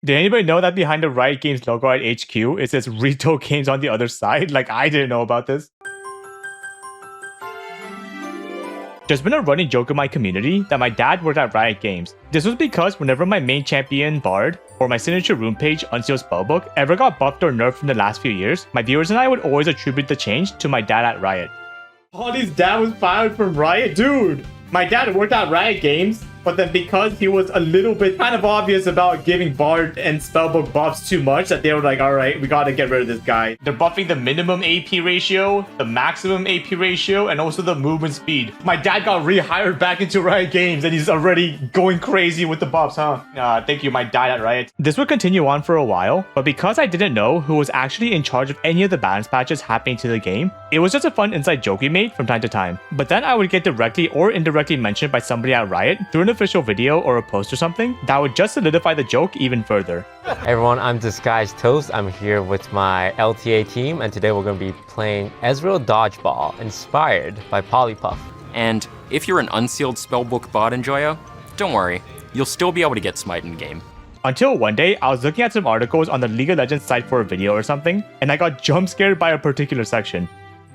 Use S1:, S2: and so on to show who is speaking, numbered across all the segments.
S1: Did anybody know that behind the Riot Games logo at HQ, it says Retail Games on the other side? Like, I didn't know about this. There's been a running joke in my community that my dad worked at Riot Games. This was because whenever my main champion, Bard, or my signature rune page, Unsealed Spellbook, ever got buffed or nerfed in the last few years, my viewers and I would always attribute the change to my dad at Riot. Holly's dad was fired from Riot? Dude! My dad worked at Riot Games, but then because he was a little bit kind of obvious about giving Bard and Spellbook buffs too much, that they were like, alright, we gotta get rid of this guy. They're buffing the minimum AP ratio, the maximum AP ratio, and also the movement speed. My dad got rehired back into Riot Games and he's already going crazy with the buffs, huh? Thank you, my dad at Riot. This would continue on for a while, but because I didn't know who was actually in charge of any of the balance patches happening to the game, it was just a fun inside joke we made from time to time. But then I would get directly or indirectly mentioned by somebody at Riot through an official video or a post or something that would just solidify the joke even further.
S2: Hey everyone, I'm Disguised Toast. I'm here with my LTA team, and today we're going to be playing Ezreal Dodgeball, inspired by Polypuff.
S3: And if you're an Unsealed Spellbook bot enjoyer, don't worry, you'll still be able to get Smite in game.
S1: Until one day, I was looking at some articles on the League of Legends site for a video or something, and I got jump scared by a particular section.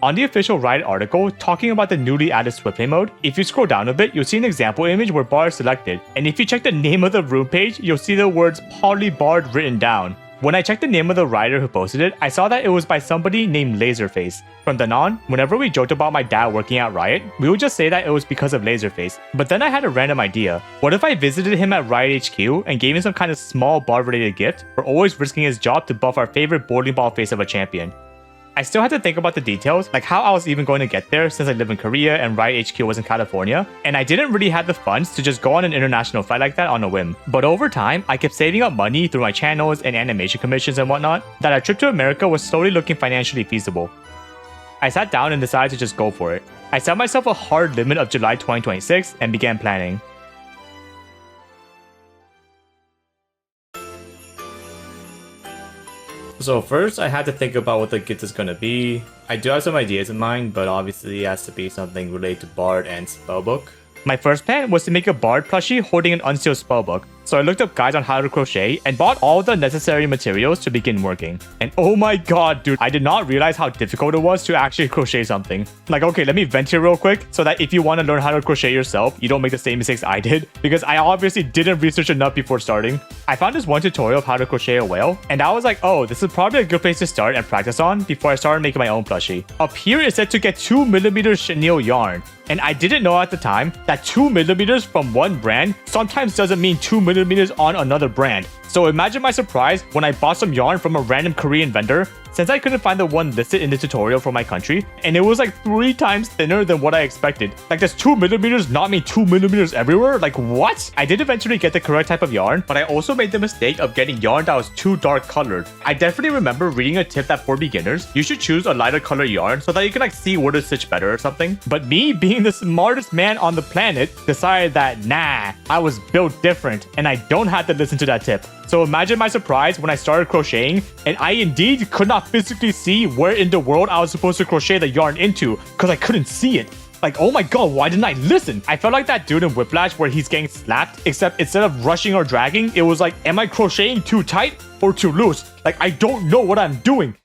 S1: On the official Riot article talking about the newly added Swiftplay mode, if you scroll down a bit, you'll see an example image where Bard is selected, and if you check the name of the rune page, you'll see the words Polybard written down. When I checked the name of the writer who posted it, I saw that it was by somebody named Laserface. From then on, whenever we joked about my dad working at Riot, we would just say that it was because of Laserface. But then I had a random idea. What if I visited him at Riot HQ and gave him some kind of small Bard related gift for always risking his job to buff our favorite bowling ball face of a champion? I still had to think about the details, like how I was even going to get there since I live in Korea and Riot HQ was in California, and I didn't really have the funds to just go on an international flight like that on a whim. But over time, I kept saving up money through my channels and animation commissions and whatnot, that a trip to America was slowly looking financially feasible. I sat down and decided to just go for it. I set myself a hard limit of July 2026 and began planning. So first, I had to think about what the gift is going to be. I do have some ideas in mind, but obviously it has to be something related to Bard and Spellbook. My first plan was to make a Bard plushie holding an Unsealed Spellbook. So I looked up guides on how to crochet and bought all the necessary materials to begin working. And oh my god, dude, I did not realize how difficult it was to actually crochet something. Like, okay, let me vent here real quick so that if you want to learn how to crochet yourself, you don't make the same mistakes I did, because I obviously didn't research enough before starting. I found this one tutorial of how to crochet a whale, and I was like, oh, this is probably a good place to start and practice on before I started making my own plushie. Up here it said to get 2mm chenille yarn. And I didn't know at the time that 2mm from one brand sometimes doesn't mean 2mm on another brand. So imagine my surprise when I bought some yarn from a random Korean vendor, since I couldn't find the one listed in the tutorial for my country, and it was like 3 times thinner than what I expected. Like, does 2mm not mean 2mm everywhere? Like, what? I did eventually get the correct type of yarn, but I also made the mistake of getting yarn that was too dark colored. I definitely remember reading a tip that for beginners, you should choose a lighter color yarn so that you can like see where to stitch better or something. But me, being the smartest man on the planet, decided that nah, I was built different and I don't have to listen to that tip. So imagine my surprise when I started crocheting and I indeed could not physically see where in the world I was supposed to crochet the yarn into because I couldn't see it. Like, oh my god, why didn't I listen? I felt like that dude in Whiplash where he's getting slapped, except instead of rushing or dragging, it was like, am I crocheting too tight or too loose? Like, I don't know what I'm doing.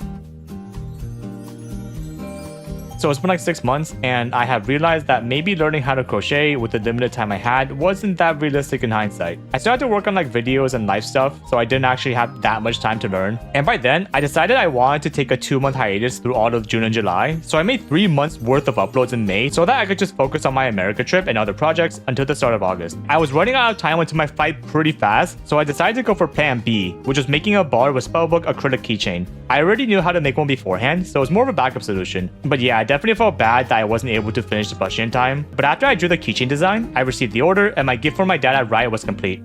S1: So it's been like 6 months, and I have realized that maybe learning how to crochet with the limited time I had wasn't that realistic in hindsight. I still had to work on like videos and life stuff, so I didn't actually have that much time to learn. And by then, I decided I wanted to take a 2-month hiatus through all of June and July, so I made 3 months worth of uploads in May so that I could just focus on my America trip and other projects until the start of August. I was running out of time until my flight pretty fast, so I decided to go for plan B, which was making a bar with Spellbook acrylic keychain. I already knew how to make one beforehand, so it was more of a backup solution. But yeah, I definitely felt bad that I wasn't able to finish the plushie in time. But after I drew the keychain design, I received the order and my gift for my dad at Riot was complete.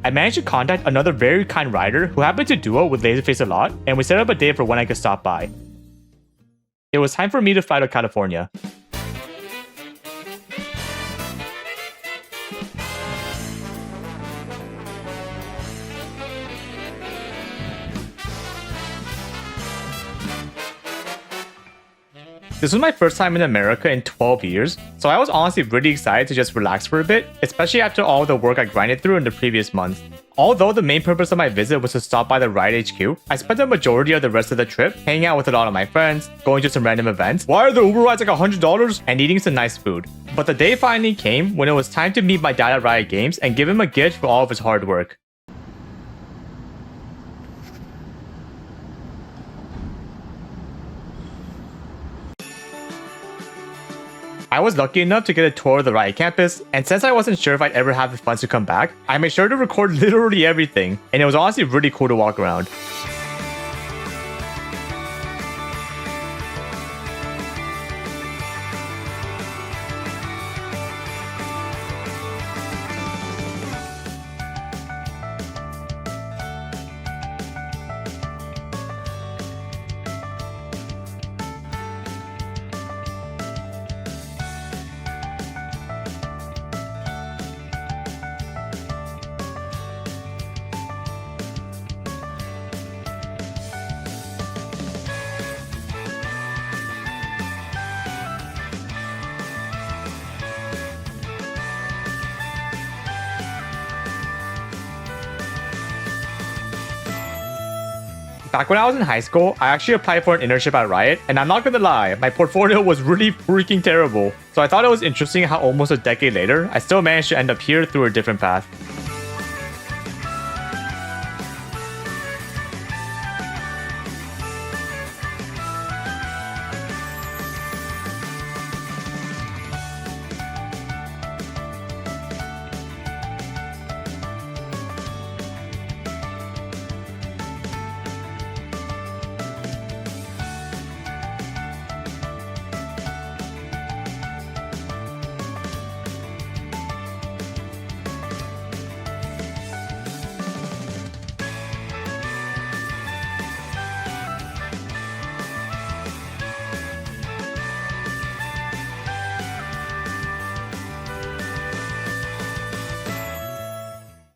S1: I managed to contact another very kind writer who happened to duo with Laserface a lot, and we set up a day for when I could stop by. It was time for me to fly to California. This was my first time in America in 12 years, so I was honestly really excited to just relax for a bit, especially after all the work I grinded through in the previous months. Although the main purpose of my visit was to stop by the Riot HQ, I spent the majority of the rest of the trip hanging out with a lot of my friends, going to some random events, why are the Uber rides like $100, and eating some nice food. But the day finally came when it was time to meet my dad at Riot Games and give him a gift for all of his hard work. I was lucky enough to get a tour of the Riot campus, and since I wasn't sure if I'd ever have the funds to come back, I made sure to record literally everything, and it was honestly really cool to walk around. Back when I was in high school, I actually applied for an internship at Riot, and I'm not gonna lie, my portfolio was really freaking terrible. So I thought it was interesting how almost a decade later, I still managed to end up here through a different path.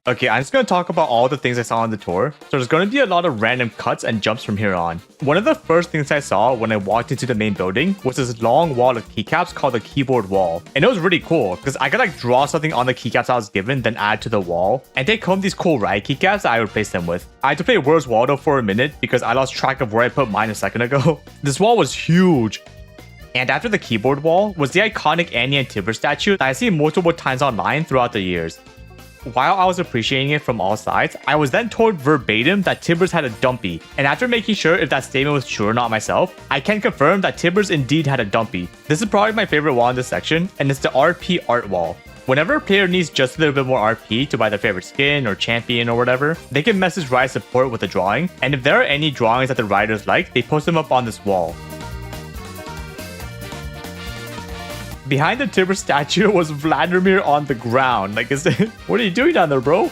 S1: Okay, I'm just going to talk about all the things I saw on the tour. So there's going to be a lot of random cuts and jumps from here on. One of the first things I saw when I walked into the main building was this long wall of keycaps called the keyboard wall. And it was really cool because I could like draw something on the keycaps I was given, then add to the wall, and take home these cool Riot keycaps that I replaced them with. I had to play Where's Waldo for a minute because I lost track of where I put mine a second ago. This wall was huge. And after the keyboard wall was the iconic Annie and Tibber statue that I see multiple times online throughout the years. While I was appreciating it from all sides, I was then told verbatim that Tibbers had a dumpy, and after making sure if that statement was true or not myself, I can confirm that Tibbers indeed had a dumpy. This is probably my favorite wall in this section, and it's the RP art wall. Whenever a player needs just a little bit more RP to buy their favorite skin or champion or whatever, they can message Riot support with a drawing, and if there are any drawings that the writers like, they post them up on this wall. Behind the Tibber statue was Vladimir on the ground. Like, what are you doing down there, bro?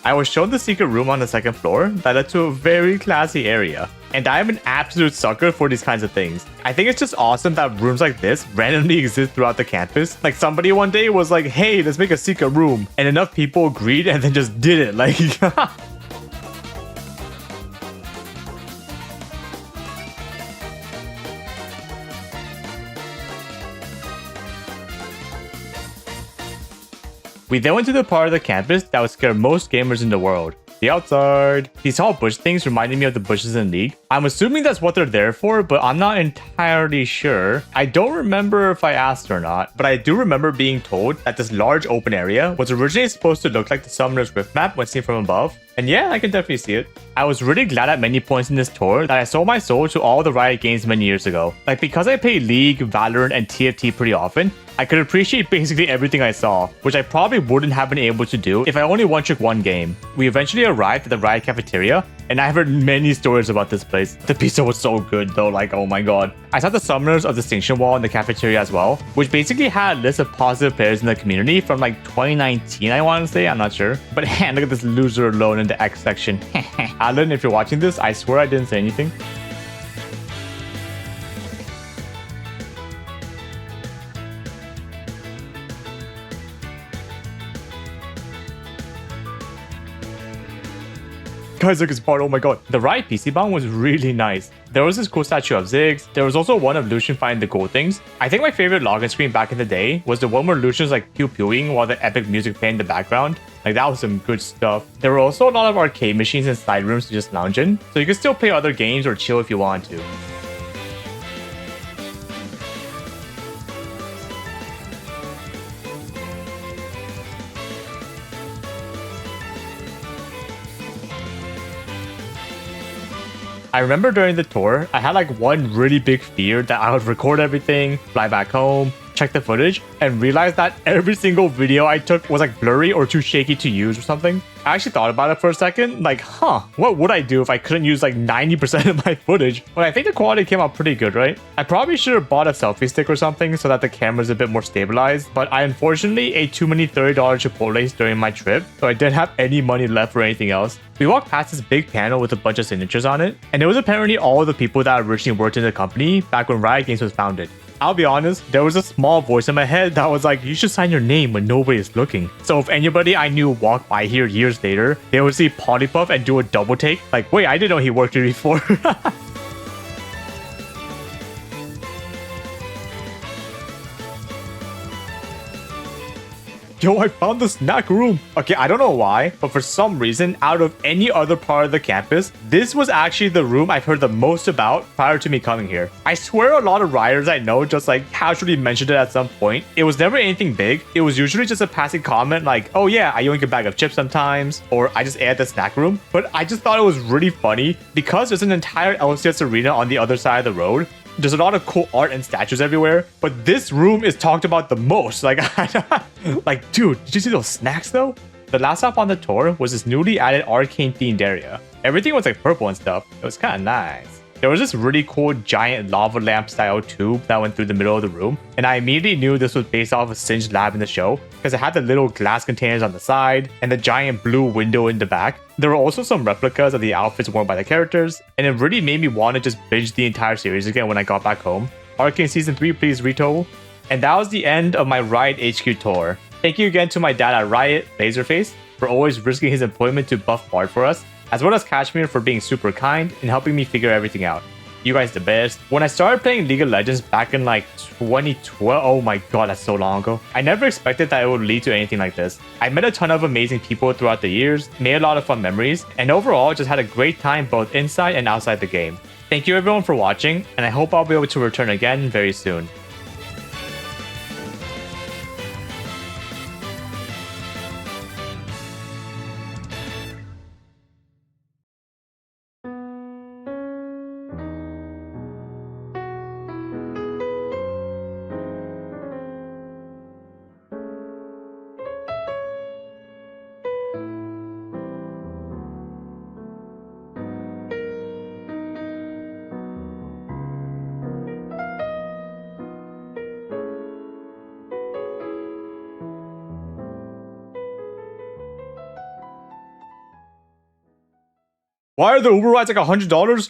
S1: I was shown the secret room on the second floor that led to a very classy area. And I am an absolute sucker for these kinds of things. I think it's just awesome that rooms like this randomly exist throughout the campus. Like somebody one day was like, hey, let's make a secret room. And enough people agreed and then just did it. Like, we then went to the part of the campus that would scare most gamers in the world. The outside. These tall bush things reminded me of the bushes in League. I'm assuming that's what they're there for, but I'm not entirely sure. I don't remember if I asked or not, but I do remember being told that this large open area was originally supposed to look like the Summoner's Rift map when seen from above. And yeah, I can definitely see it. I was really glad at many points in this tour that I sold my soul to all the Riot games many years ago. Like, because I play League, Valorant, and TFT pretty often, I could appreciate basically everything I saw, which I probably wouldn't have been able to do if I only one-trick one game. We eventually arrived at the Riot cafeteria, and I've heard many stories about this place. The pizza was so good though, like, oh my god. I saw the Summoners of Distinction wall in the cafeteria as well, which basically had a list of positive players in the community from like 2019, I want to say, I'm not sure. But look at this loser alone in the X section. Alan, if you're watching this, I swear I didn't say anything. guy's like his part. Oh my god. The Riot PC bomb was really nice. There was this cool statue of Ziggs. There was also one of Lucian finding the cool things. I think my favorite login screen back in the day was the one where Lucian's like pew-pewing while the epic music played in the background. Like that was some good stuff. There were also a lot of arcade machines and side rooms to just lounge in. So you could still play other games or chill if you want to. I remember during the tour, I had like one really big fear that I would record everything, fly back home, check the footage, and realize that every single video I took was like blurry or too shaky to use or something. I actually thought about it for a second, like, what would I do if I couldn't use like 90% of my footage? But I think the quality came out pretty good, right? I probably should have bought a selfie stick or something so that the camera's a bit more stabilized, but I unfortunately ate too many $30 Chipotles during my trip, so I didn't have any money left for anything else. We walked past this big panel with a bunch of signatures on it, and it was apparently all the people that originally worked in the company back when Riot Games was founded. I'll be honest, there was a small voice in my head that was like, you should sign your name when nobody is looking. So if anybody I knew walked by here years later, they would see Polypuff and do a double take. Like, wait, I didn't know he worked here before. Yo, I found the snack room. Okay, I don't know why, but for some reason, out of any other part of the campus, this was actually the room I've heard the most about prior to me coming here. I swear a lot of rioters I know just like casually mentioned it at some point. It was never anything big. It was usually just a passing comment like, oh yeah, I yoink a bag of chips sometimes, or I just ate at the snack room. But I just thought it was really funny because there's an entire LCS arena on the other side of the road. There's a lot of cool art and statues everywhere, but this room is talked about the most. Like, like, dude, did you see those snacks though? The last stop on the tour was this newly added arcane themed area. Everything was like purple and stuff. It was kind of nice. There was this really cool giant lava lamp style tube that went through the middle of the room, and I immediately knew this was based off of Singed lab in the show because it had the little glass containers on the side and the giant blue window in the back. There were also some replicas of the outfits worn by the characters, and it really made me want to just binge the entire series again when I got back home. Arcane Season 3, please, Rito. And that was the end of my Riot HQ tour. Thank you again to my dad at Riot, Laserface, for always risking his employment to buff Bard for us, as well as Kashmir for being super kind and helping me figure everything out. You guys the best. When I started playing League of Legends back in like 2012, oh my god, that's so long ago. I never expected that it would lead to anything like this. I met a ton of amazing people throughout the years, made a lot of fun memories, and overall just had a great time both inside and outside the game. Thank you everyone for watching, and I hope I'll be able to return again very soon. Why are the Uber rides like $100?